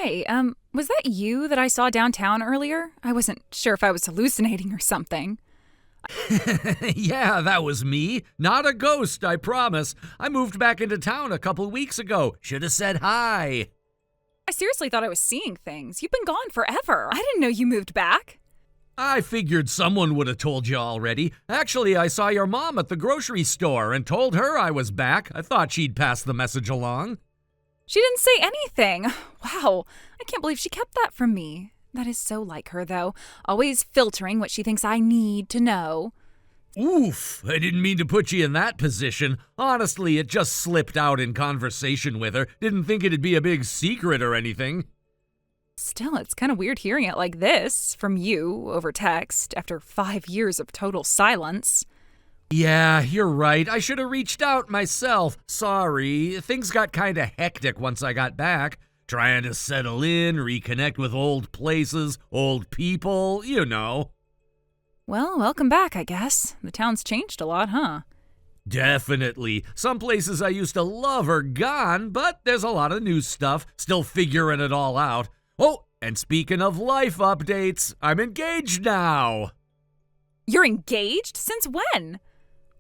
Hey, was that you that I saw downtown earlier? I wasn't sure if I was hallucinating or something. Yeah, that was me. Not a ghost, I promise. I moved back into town a couple weeks ago. Should have said hi. I seriously thought I was seeing things. You've been gone forever. I didn't know you moved back. I figured someone would have told you already. Actually, I saw your mom at the grocery store and told her I was back. I thought she'd pass the message along. She didn't say anything. Wow, I can't believe she kept that from me. That is so like her, though. Always filtering what she thinks I need to know. Oof, I didn't mean to put you in that position. Honestly, it just slipped out in conversation with her. Didn't think it'd be a big secret or anything. Still, it's kind of weird hearing it like this from you over text after 5 years of total silence. Yeah, you're right. I should have reached out myself. Sorry. Things got kinda hectic once I got back. Trying to settle in, reconnect with old places, old people, you know. Well, welcome back, I guess. The town's changed a lot, huh? Definitely. Some places I used to love are gone, but there's a lot of new stuff, still figuring it all out. Oh, and speaking of life updates, I'm engaged now. You're engaged? Since when?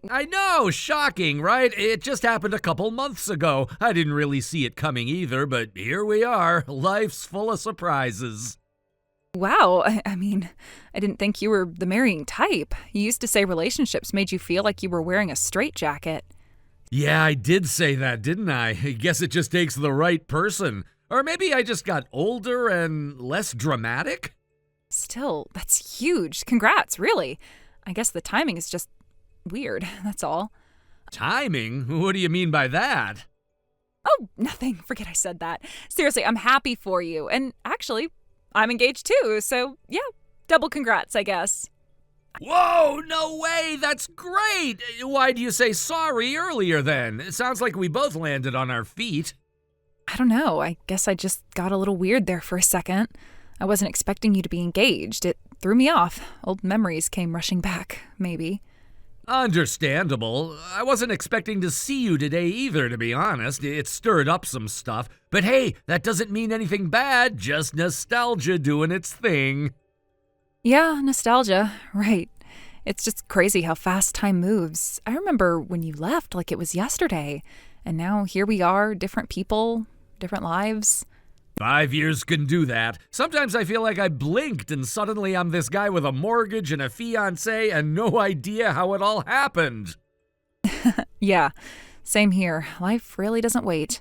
I know, shocking, right? It just happened a couple months ago. I didn't really see it coming either, but here we are. Life's full of surprises. Wow, I mean, I didn't think you were the marrying type. You used to say relationships made you feel like you were wearing a straitjacket. Yeah, I did say that, didn't I? I guess it just takes the right person. Or maybe I just got older and less dramatic? Still, that's huge. Congrats, really. I guess the timing is just weird, that's all. Timing? What do you mean by that? Oh, nothing. Forget I said that. Seriously, I'm happy for you. And actually, I'm engaged too, so yeah, double congrats, I guess. Whoa, no way, that's great! Why do you say sorry earlier then? It sounds like we both landed on our feet. I don't know. I guess I just got a little weird there for a second. I wasn't expecting you to be engaged. It threw me off. Old memories came rushing back, maybe. Understandable. I wasn't expecting to see you today either, to be honest. It stirred up some stuff. But hey, that doesn't mean anything bad, just nostalgia doing its thing. Yeah, nostalgia. Right. It's just crazy how fast time moves. I remember when you left like it was yesterday. And now here we are, different people, different lives. 5 years can do that. Sometimes I feel like I blinked and suddenly I'm this guy with a mortgage and a fiancé and no idea how it all happened. Yeah, same here. Life really doesn't wait.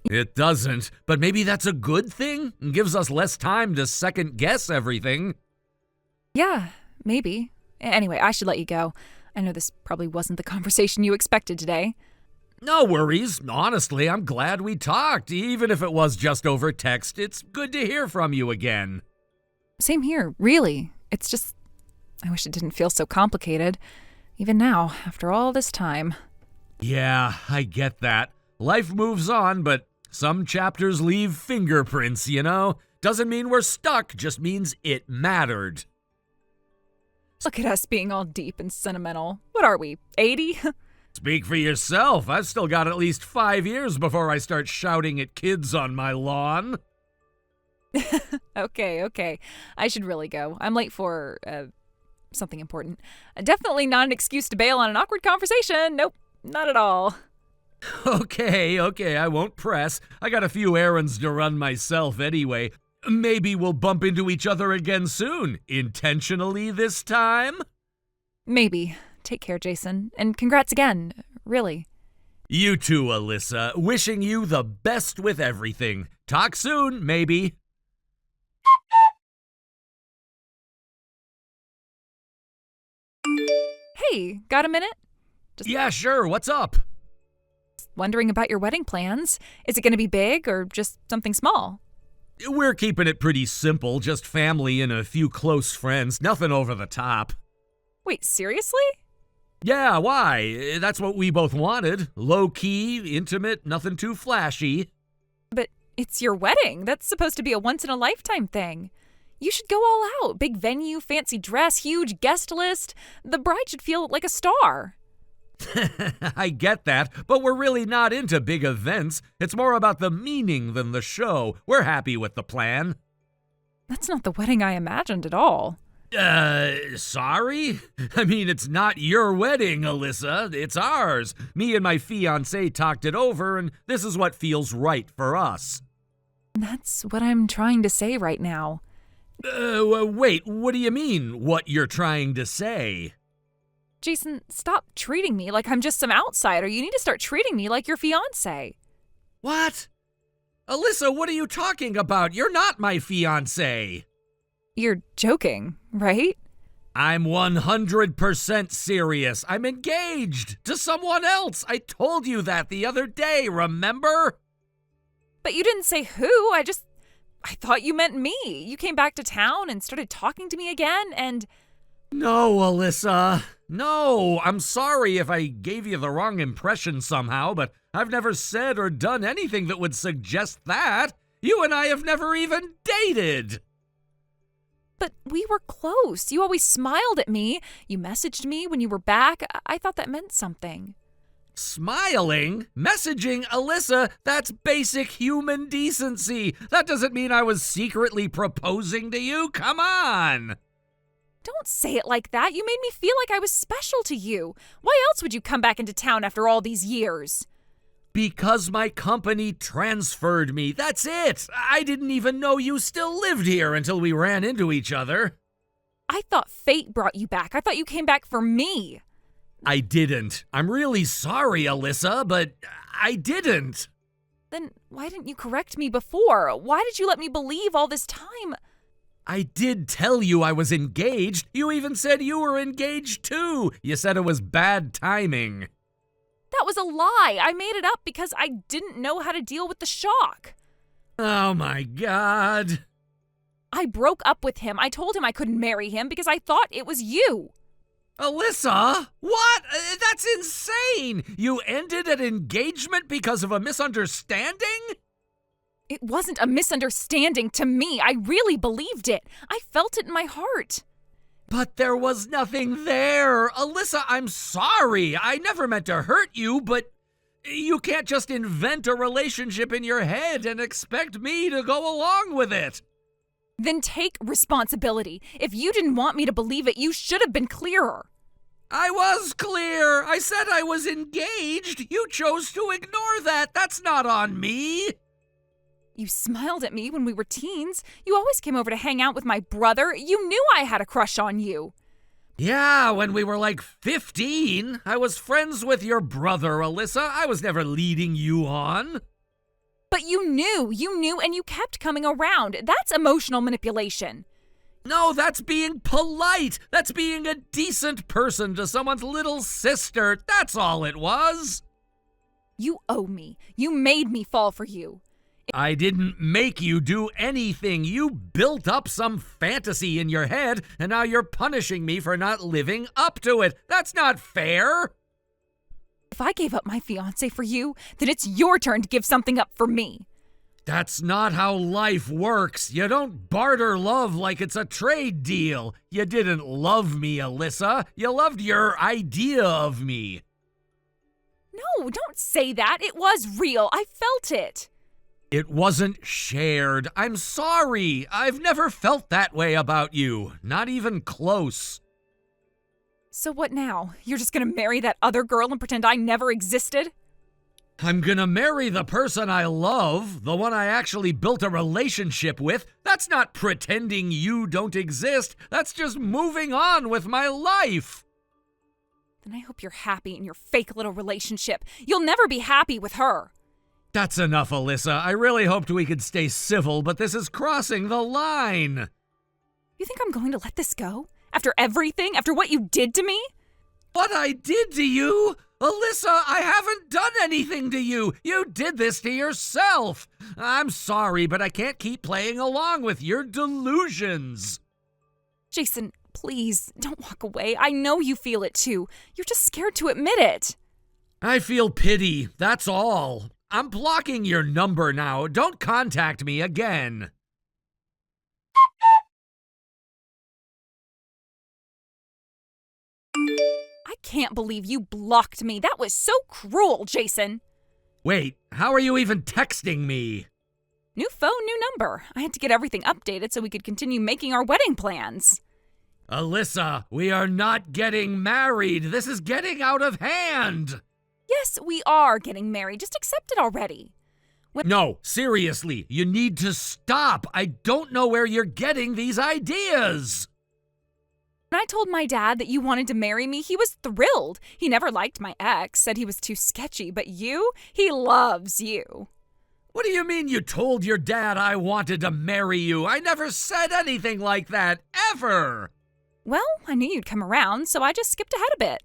It doesn't, but maybe that's a good thing? It gives us less time to second guess everything. Yeah, maybe. Anyway, I should let you go. I know this probably wasn't the conversation you expected today. No worries. Honestly, I'm glad we talked, even if it was just over text. It's good to hear from you again. Same here, really. It's just, I wish it didn't feel so complicated. Even now, after all this time. Yeah, I get that. Life moves on, but some chapters leave fingerprints, you know? Doesn't mean we're stuck, just means it mattered. Look at us being all deep and sentimental. What are we, 80? Speak for yourself. I've still got at least 5 years before I start shouting at kids on my lawn. Okay. I should really go. I'm late for, something important. Definitely not an excuse to bail on an awkward conversation. Nope, not at all. Okay, I won't press. I got a few errands to run myself anyway. Maybe we'll bump into each other again soon. Intentionally this time? Maybe. Take care, Jason. And congrats again. Really. You too, Alyssa. Wishing you the best with everything. Talk soon, maybe. Hey, got a minute? Yeah, sure. What's up? Wondering about your wedding plans. Is it going to be big or just something small? We're keeping it pretty simple. Just family and a few close friends. Nothing over the top. Wait, seriously? Yeah, why? That's what we both wanted. Low-key, intimate, nothing too flashy. But it's your wedding. That's supposed to be a once-in-a-lifetime thing. You should go all out. Big venue, fancy dress, huge guest list. The bride should feel like a star. I get that, but we're really not into big events. It's more about the meaning than the show. We're happy with the plan. That's not the wedding I imagined at all. Sorry? I mean, it's not your wedding, Alyssa. It's ours. Me and my fiancé talked it over, and this is what feels right for us. That's what I'm trying to say right now. Wait, what do you mean, what you're trying to say? Jason, stop treating me like I'm just some outsider. You need to start treating me like your fiancé. What? Alyssa, what are you talking about? You're not my fiancé. You're joking, right? I'm 100% serious. I'm engaged to someone else. I told you that the other day, remember? But you didn't say who. I thought you meant me. You came back to town and started talking to me again, and... No, Alyssa. No, I'm sorry if I gave you the wrong impression somehow, but I've never said or done anything that would suggest that. You and I have never even dated. But we were close. You always smiled at me. You messaged me when you were back. I thought that meant something. Smiling? Messaging? Alyssa, that's basic human decency. That doesn't mean I was secretly proposing to you. Come on. Don't say it like that. You made me feel like I was special to you. Why else would you come back into town after all these years? Because my company transferred me. That's it. I didn't even know you still lived here until we ran into each other. I thought fate brought you back. I thought you came back for me. I didn't. I'm really sorry, Alyssa, but I didn't. Then why didn't you correct me before? Why did you let me believe all this time? I did tell you I was engaged. You even said you were engaged too. You said it was bad timing. That was a lie. I made it up because I didn't know how to deal with the shock. Oh my God. I broke up with him. I told him I couldn't marry him because I thought it was you. Alyssa, what? That's insane. You ended an engagement because of a misunderstanding? It wasn't a misunderstanding to me. I really believed it. I felt it in my heart. But there was nothing there. Alyssa, I'm sorry. I never meant to hurt you, but you can't just invent a relationship in your head and expect me to go along with it. Then take responsibility. If you didn't want me to believe it, you should have been clearer. I was clear. I said I was engaged. You chose to ignore that. That's not on me. You smiled at me when we were teens. You always came over to hang out with my brother. You knew I had a crush on you. Yeah, when we were like 15. I was friends with your brother, Alyssa. I was never leading you on. But you knew, and you kept coming around. That's emotional manipulation. No, that's being polite. That's being a decent person to someone's little sister. That's all it was. You owe me. You made me fall for you. I didn't make you do anything. You built up some fantasy in your head, and now you're punishing me for not living up to it. That's not fair. If I gave up my fiancé for you, then it's your turn to give something up for me. That's not how life works. You don't barter love like it's a trade deal. You didn't love me, Alyssa. You loved your idea of me. No, don't say that. It was real. I felt it. It wasn't shared. I'm sorry. I've never felt that way about you. Not even close. So what now? You're just gonna marry that other girl and pretend I never existed? I'm gonna marry the person I love, the one I actually built a relationship with. That's not pretending you don't exist. That's just moving on with my life. Then I hope you're happy in your fake little relationship. You'll never be happy with her. That's enough, Alyssa. I really hoped we could stay civil, but this is crossing the line. You think I'm going to let this go? After everything? After what you did to me? What I did to you? Alyssa, I haven't done anything to you. You did this to yourself. I'm sorry, but I can't keep playing along with your delusions. Jason, please, don't walk away. I know you feel it too. You're just scared to admit it. I feel pity, that's all. I'm blocking your number now. Don't contact me again. I can't believe you blocked me. That was so cruel, Jason. Wait, how are you even texting me? New phone, new number. I had to get everything updated so we could continue making our wedding plans. Alyssa, we are not getting married. This is getting out of hand. Yes, we are getting married. Just accept it already. No, seriously, you need to stop. I don't know where you're getting these ideas. When I told my dad that you wanted to marry me, he was thrilled. He never liked my ex, said he was too sketchy, but you, he loves you. What do you mean you told your dad I wanted to marry you? I never said anything like that, ever. Well, I knew you'd come around, so I just skipped ahead a bit.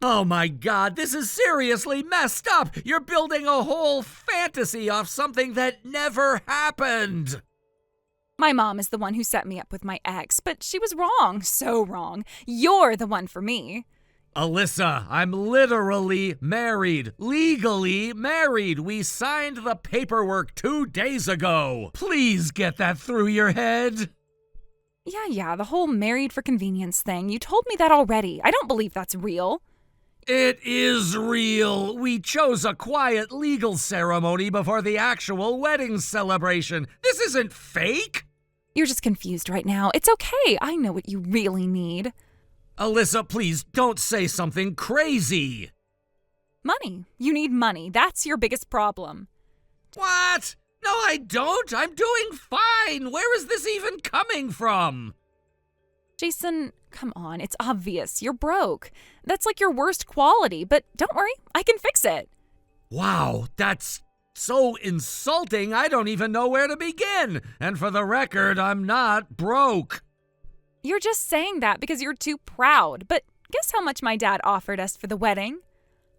Oh my God, this is seriously messed up. You're building a whole fantasy off something that never happened. My mom is the one who set me up with my ex, but she was wrong, so wrong. You're the one for me. Alyssa, I'm literally married. Legally married. We signed the paperwork 2 days ago. Please get that through your head. Yeah, the whole married for convenience thing. You told me that already. I don't believe that's real. It is real. We chose a quiet legal ceremony before the actual wedding celebration. This isn't fake. You're just confused right now. It's okay. I know what you really need. Alyssa, please don't say something crazy. Money. You need money. That's your biggest problem. What? No, I don't. I'm doing fine. Where is this even coming from? Jason, come on. It's obvious. You're broke. That's like your worst quality, but don't worry. I can fix it. Wow, that's so insulting. I don't even know where to begin. And for the record, I'm not broke. You're just saying that because you're too proud. But guess how much my dad offered us for the wedding?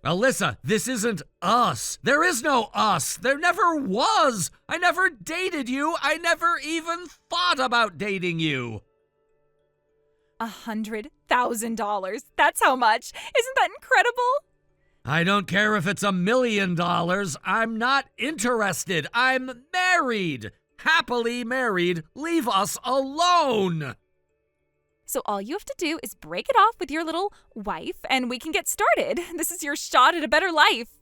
Alyssa, this isn't us. There is no us. There never was. I never dated you. I never even thought about dating you. $100,000. That's how much. Isn't that incredible? I don't care if it's $1 million. I'm not interested. I'm married. Happily married. Leave us alone. So all you have to do is break it off with your little wife and we can get started. This is your shot at a better life.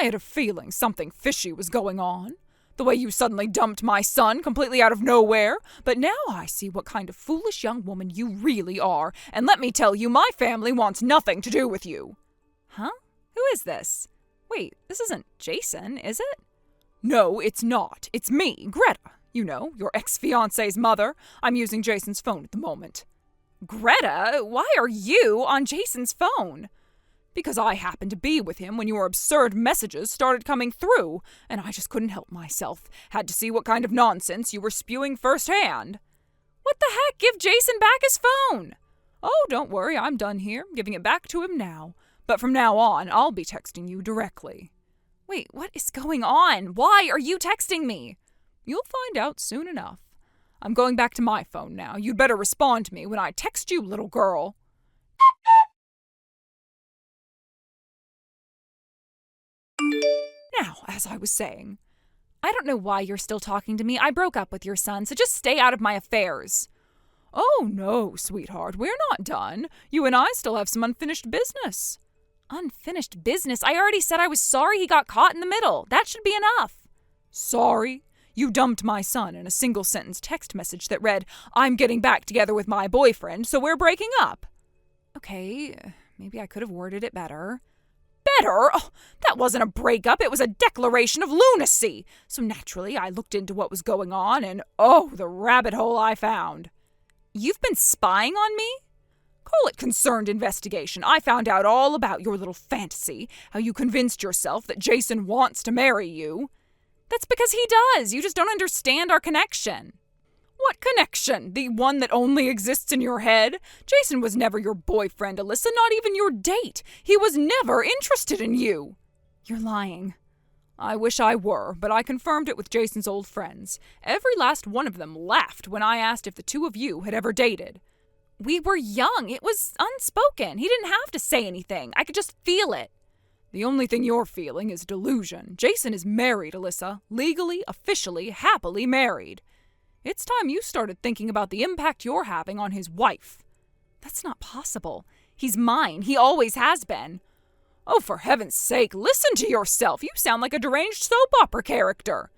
I had a feeling something fishy was going on. The way you suddenly dumped my son completely out of nowhere. But now I see what kind of foolish young woman you really are. And let me tell you, my family wants nothing to do with you. Huh? Who is this? Wait, this isn't Jason, is it? No, it's not. It's me, Greta. You know, your ex-fiance's mother. I'm using Jason's phone at the moment. Greta, why are you on Jason's phone? Because I happened to be with him when your absurd messages started coming through, and I just couldn't help myself. Had to see what kind of nonsense you were spewing firsthand. What the heck? Give Jason back his phone! Oh, don't worry, I'm done here, giving it back to him now. But from now on, I'll be texting you directly. Wait, what is going on? Why are you texting me? You'll find out soon enough. I'm going back to my phone now. You'd better respond to me when I text you, little girl. Now, as I was saying, I don't know why you're still talking to me. I broke up with your son, so just stay out of my affairs. Oh, no, sweetheart, we're not done. You and I still have some unfinished business. Unfinished business? I already said I was sorry he got caught in the middle. That should be enough. Sorry? You dumped my son in a single-sentence text message that read, I'm getting back together with my boyfriend, so we're breaking up. Okay, maybe I could have worded it better. Better? Oh, that wasn't a breakup, it was a declaration of lunacy. So naturally, I looked into what was going on, and oh, the rabbit hole I found. You've been spying on me? Call it concerned investigation. I found out all about your little fantasy, how you convinced yourself that Jason wants to marry you. That's because he does. You just don't understand our connection. What connection? The one that only exists in your head? Jason was never your boyfriend, Alyssa, not even your date. He was never interested in you. You're lying. I wish I were, but I confirmed it with Jason's old friends. Every last one of them laughed when I asked if the two of you had ever dated. We were young. It was unspoken. He didn't have to say anything. I could just feel it. The only thing you're feeling is delusion. Jason is married, Alyssa. Legally, officially, happily married. It's time you started thinking about the impact you're having on his wife. That's not possible. He's mine. He always has been. Oh, for heaven's sake, listen to yourself. You sound like a deranged soap opera character.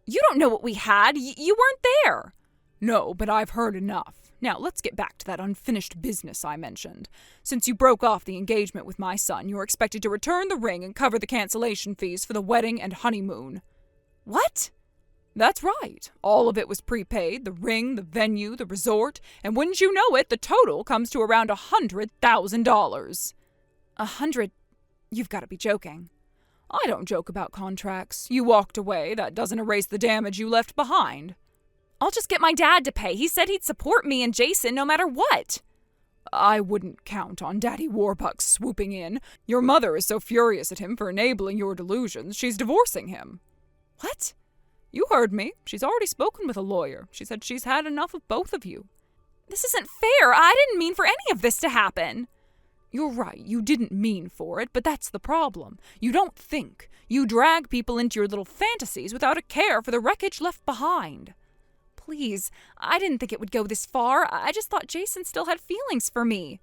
You don't know what we had. You weren't there. No, but I've heard enough. Now, let's get back to that unfinished business I mentioned. Since you broke off the engagement with my son, you're expected to return the ring and cover the cancellation fees for the wedding and honeymoon. What? That's right. All of it was prepaid, the ring, the venue, the resort, and wouldn't you know it, the total comes to around $100,000. 100? You've got to be joking. I don't joke about contracts. You walked away. That doesn't erase the damage you left behind. I'll just get my dad to pay. He said he'd support me and Jason no matter what. I wouldn't count on Daddy Warbucks swooping in. Your mother is so furious at him for enabling your delusions, she's divorcing him. What? You heard me. She's already spoken with a lawyer. She said she's had enough of both of you. This isn't fair. I didn't mean for any of this to happen. You're right, you didn't mean for it, but that's the problem. You don't think. You drag people into your little fantasies without a care for the wreckage left behind. Please, I didn't think it would go this far. I just thought Jason still had feelings for me.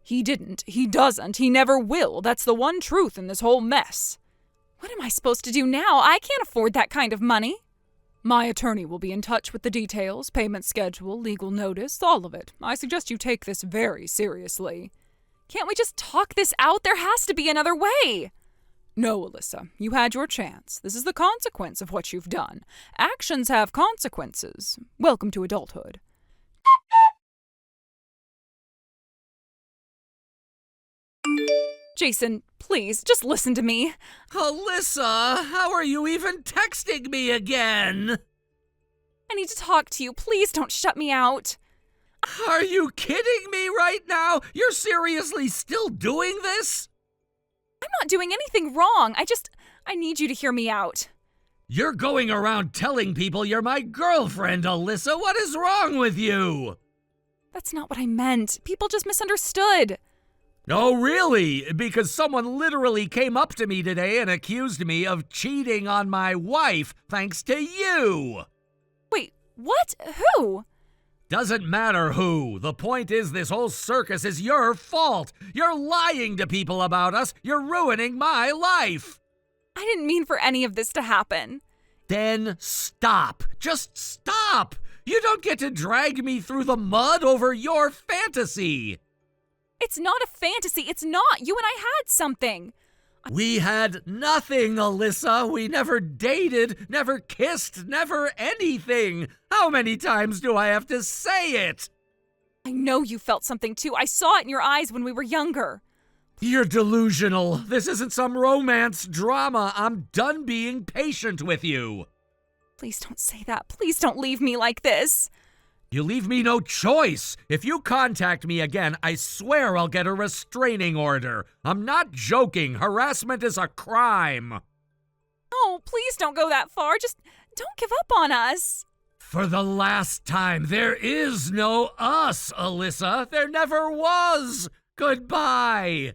He didn't. He doesn't. He never will. That's the one truth in this whole mess. What am I supposed to do now? I can't afford that kind of money. My attorney will be in touch with the details, payment schedule, legal notice, all of it. I suggest you take this very seriously. Can't we just talk this out? There has to be another way. No, Alyssa, you had your chance. This is the consequence of what you've done. Actions have consequences. Welcome to adulthood. Jason, please, just listen to me. Alyssa, how are you even texting me again? I need to talk to you. Please don't shut me out. Are you kidding me right now? You're seriously still doing this? I'm not doing anything wrong. I need you to hear me out. You're going around telling people you're my girlfriend, Alyssa. What is wrong with you? That's not what I meant. People just misunderstood. Oh, really? Because someone literally came up to me today and accused me of cheating on my wife thanks to you. Wait, what? Who? Doesn't matter who. The point is this whole circus is your fault. You're lying to people about us. You're ruining my life. I didn't mean for any of this to happen. Then stop. Just stop. You don't get to drag me through the mud over your fantasy. It's not a fantasy. It's not. You and I had something. We had nothing, Alyssa. We never dated, never kissed, never anything. How many times do I have to say it? I know you felt something too. I saw it in your eyes when we were younger. You're delusional. This isn't some romance drama. I'm done being patient with you. Please don't say that. Please don't leave me like this. You leave me no choice. If you contact me again, I swear I'll get a restraining order. I'm not joking. Harassment is a crime. No, please don't go that far. Just don't give up on us. For the last time, there is no us, Alyssa. There never was. Goodbye.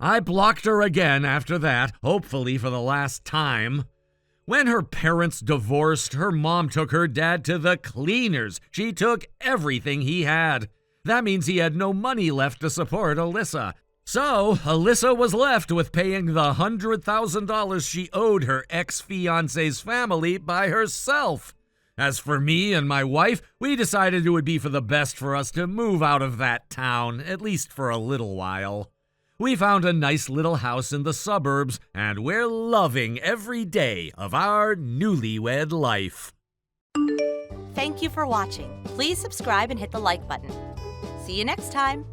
I blocked her again after that, hopefully for the last time. When her parents divorced, her mom took her dad to the cleaners. She took everything he had. That means he had no money left to support Alyssa. So, Alyssa was left with paying the $100,000 she owed her ex-fiance's family by herself. As for me and my wife, we decided it would be for the best for us to move out of that town, at least for a little while. We found a nice little house in the suburbs, and we're loving every day of our newlywed life. Thank you for watching. Please subscribe and hit the like button. See you next time.